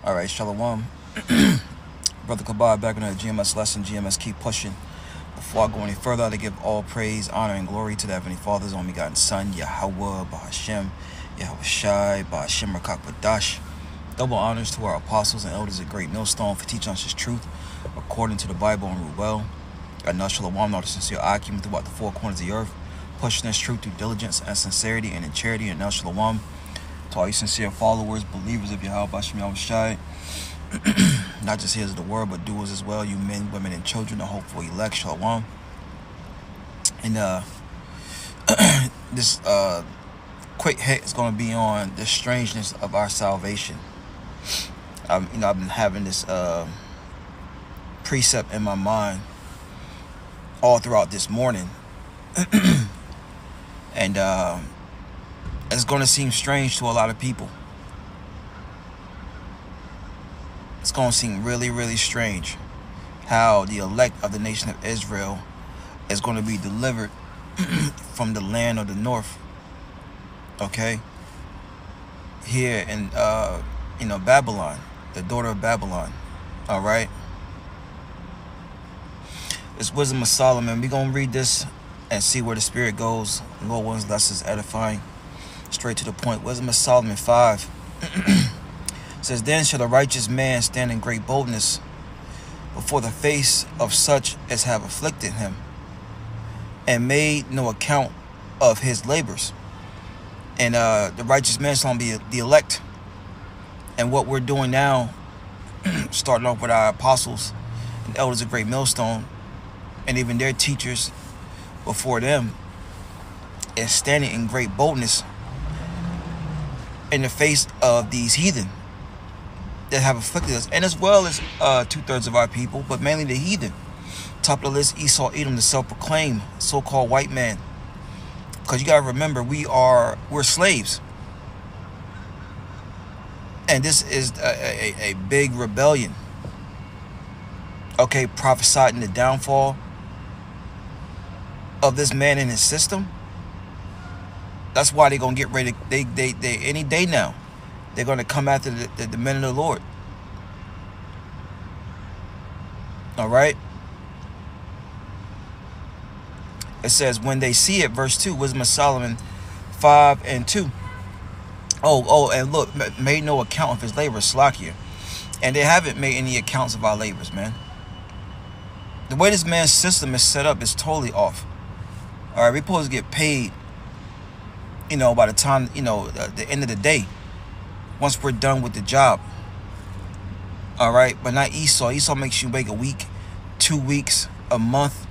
All right, Shalom. Brother Kabad back on the GMS lesson. GMS keep pushing. Before I go any further, I give all praise, honor, and glory to the Heavenly Father's only begotten Son, Yahweh, Bahashem, Yahweh Shai, Bahashem Rakak Badash. Double honors to our apostles and elders at Great Millstone for teaching us His truth according to the Bible and rule well. And now Shalom, not a sincere argument throughout the four corners of the earth, pushing this truth through diligence and sincerity and in charity. And now Shalom to all you sincere followers, believers of Yahweh Bahashem Yahweh Shai. Not just hearers of the word, but doers as well. You men, women, and children, the hopeful elect. Shalom. And this quick hit is going to be on the strangeness of our salvation. I've been having this precept in my mind all throughout this morning, and it's going to seem strange to a lot of people. It's going to seem really, really strange how the elect of the nation of Israel is going to be delivered from the land of the north. Okay? Here in, Babylon, the daughter of Babylon. All right? It's Wisdom of Solomon. We're going to read this and see where the Spirit goes. Lord willing, less is edifying. Straight to the point. Wisdom of Solomon 5. Says, then shall the righteous man stand in great boldness before the face of such as have afflicted him, and made no account of his labors. And the righteous man is going to be the elect. And what we're doing now, starting off with our apostles and elders of Great Millstone, and even their teachers before them, is standing in great boldness in the face of these heathen that have afflicted us, and as well as 2/3 of our people, but mainly the heathen. Top of the list, Esau, Edom, the self-proclaimed so-called white man. Because you got to remember, we're slaves, and this is a big rebellion. Okay, prophesied in the downfall of this man and his system. That's why they're gonna get ready. They any day now. They're going to come after the men of the Lord. All right. It says, when they see it, verse 2, Wisdom of Solomon 5 and 2. Oh, and look, made no account of his labor, Slakia. And they haven't made any accounts of our labors, man. The way this man's system is set up is totally off. All right, we're supposed to get paid, by the time, the end of the day. Once we're done with the job. All right. But not Esau. Esau makes you wait a week, 2 weeks, a month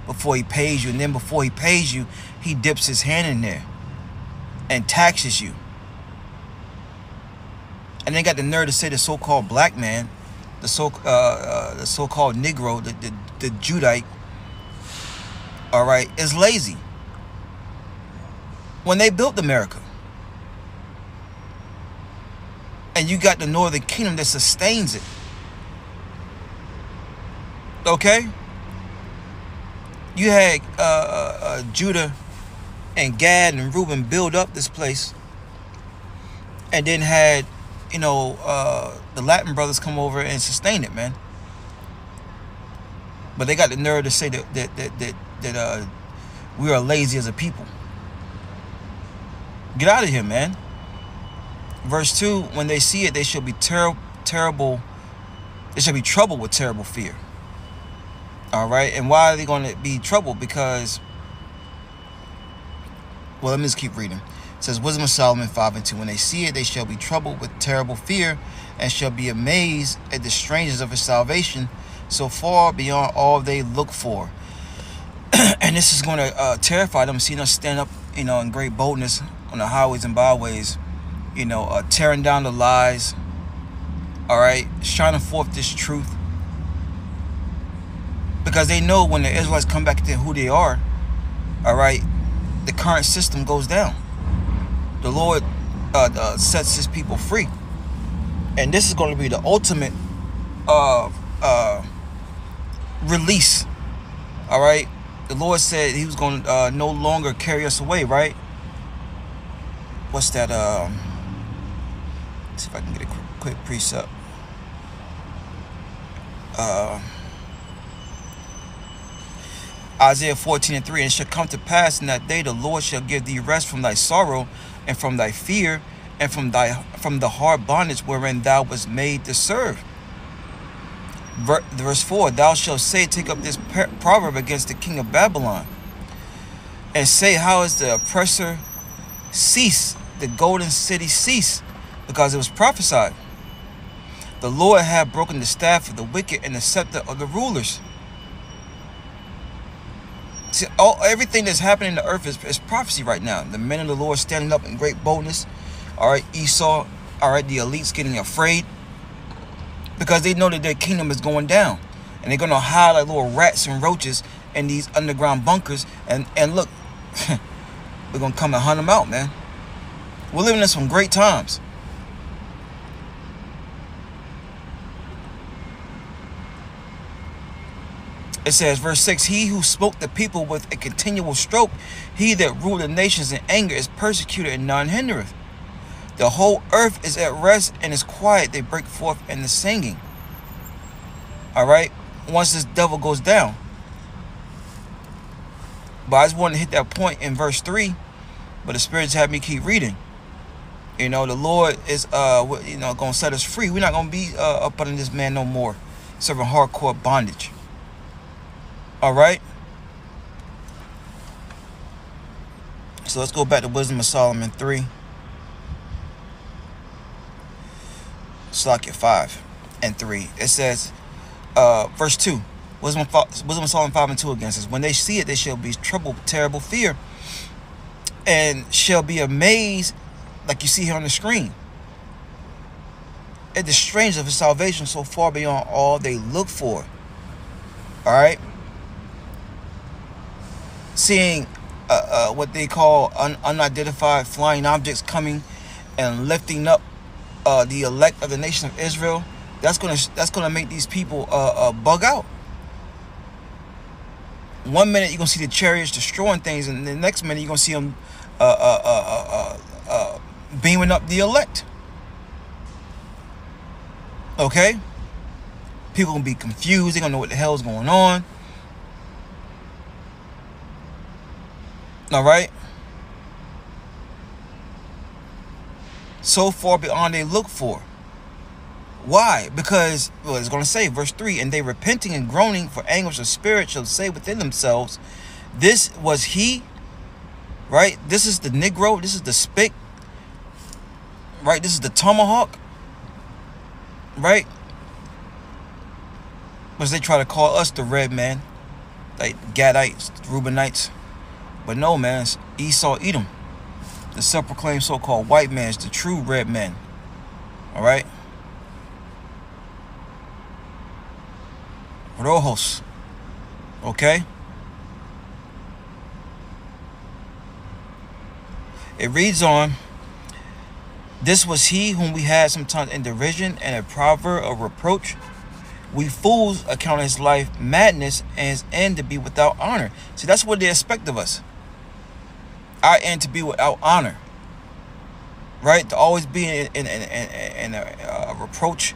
before he pays you. And then before he pays you, he dips his hand in there and taxes you. And they got the nerve to say the so-called black man, the so-called Negro, the Judite, all right, is lazy. When they built America. And you got the northern kingdom that sustains it. Okay? You had Judah and Gad and Reuben build up this place. And then had, the Latin brothers come over and sustain it, man. But they got the nerve to say that we are lazy as a people. Get out of here, man. Verse 2, when they see it, they shall be terrible. They shall be troubled with terrible fear. All right. And why are they going to be troubled? Because, well, let me just keep reading. It says, Wisdom of Solomon 5 and 2. When they see it, they shall be troubled with terrible fear, and shall be amazed at the strangeness of his salvation, so far beyond all they look for. And this is going to terrify them, seeing us stand up, in great boldness on the highways and byways. Tearing down the lies, all right, shining forth this truth, because they know when the Israelites come back to who they are, all right, the current system goes down. The Lord sets his people free, and this is going to be the ultimate release, all right. The Lord said he was going to no longer carry us away, right? What's that? Let's see if I can get it quick precept. Isaiah 14:3, and it shall come to pass in that day the Lord shall give thee rest from thy sorrow and from thy fear and from the hard bondage wherein thou wast made to serve. Verse 4, thou shalt say, take up this proverb against the king of Babylon, and say, how is the oppressor cease, the golden city cease? Because it was prophesied, the Lord hath broken the staff of the wicked and the scepter of the rulers. See, everything that's happening in the earth is prophecy right now. The men of the Lord standing up in great boldness. All right, Esau. All right, the elites getting afraid because they know that their kingdom is going down, and they're gonna hide like little rats and roaches in these underground bunkers. And look, we're gonna come and hunt them out, man. We're living in some great times. It says, verse 6, he who smote the people with a continual stroke, he that ruled the nations in anger, is persecuted and none hindereth. The whole earth is at rest and is quiet. They break forth in the singing. All right. Once this devil goes down. But I just wanted to hit that point in verse 3. But the Spirit just had me keep reading. You know, the Lord is, going to set us free. We're not going to be up under this man no more, serving hardcore bondage. All right. So let's go back to Wisdom of Solomon 3. Slack 5 and 3. It says, verse 2. Wisdom of Solomon 5 and 2 again says, when they see it, they shall be troubled, terrible fear, and shall be amazed, like you see here on the screen, at the strangeness of his salvation so far beyond all they look for. All right. Seeing what they call unidentified flying objects coming and lifting up the elect of the nation of Israel, that's gonna make these people bug out. One minute you're gonna see the chariots destroying things, and the next minute you're gonna see them beaming up the elect. Okay, people gonna be confused. They gonna know what the hell is going on. All right. So far beyond they look for. Why? Because, well, it's going to say, verse 3, and they repenting and groaning for anguish of spirit shall say within themselves, this was he, right? This is the Negro. This is the spick, right? This is the tomahawk, right? Because they try to call us the red man, like Gadites, Reubenites. But no, man, it's Esau, Edom. The self-proclaimed so-called white man is the true red man. All right? Rojos. Okay? It reads on, this was he whom we had sometimes in derision and a proverb of reproach. We fools account his life madness and his end to be without honor. See, that's what they expect of us. Our end to be without honor, right? To always be in a reproach,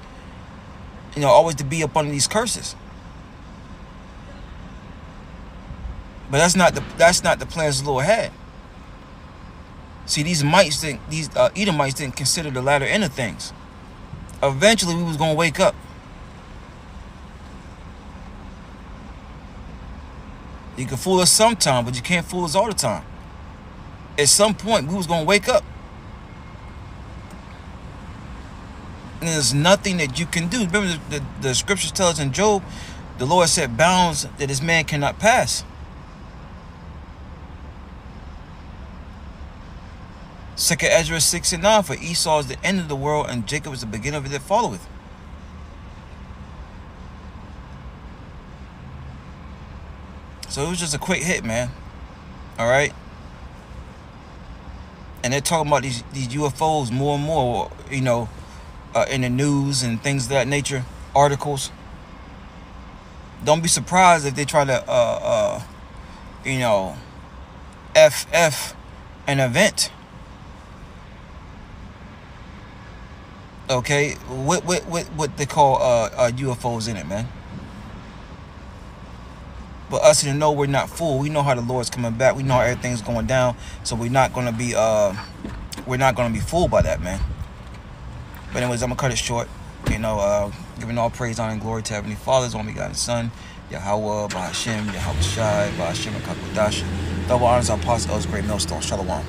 you know, always to be up under these curses. But that's not the plans the Lord had. See, these Edomites didn't consider the latter end of things. Eventually, we was gonna wake up. You can fool us sometime, but you can't fool us all the time. At some point, we was going to wake up. And there's nothing that you can do. Remember, the scriptures tell us in Job, the Lord set bounds that his man cannot pass. 2 Ezra 6 and 9, for Esau is the end of the world, and Jacob is the beginning of it that followeth. So it was just a quick hit, man. All right. And they're talking about these UFOs more and more, you know, in the news and things of that nature, articles. Don't be surprised if they try to, you know, FF an event. Okay, what they call UFOs in it, man. But us to know we're not fooled. We know how the Lord's coming back. We know how everything's going down. So we're not gonna be fooled by that, man. But anyways, I'm gonna cut it short. You know, giving all praise, honor, and glory to Heavenly Father's only begotten Son, Yahweh, Bahashem, Yahweh Shai, Bahashem, and Kakodash. Double honors our apostle, Great Millstone. Shalom.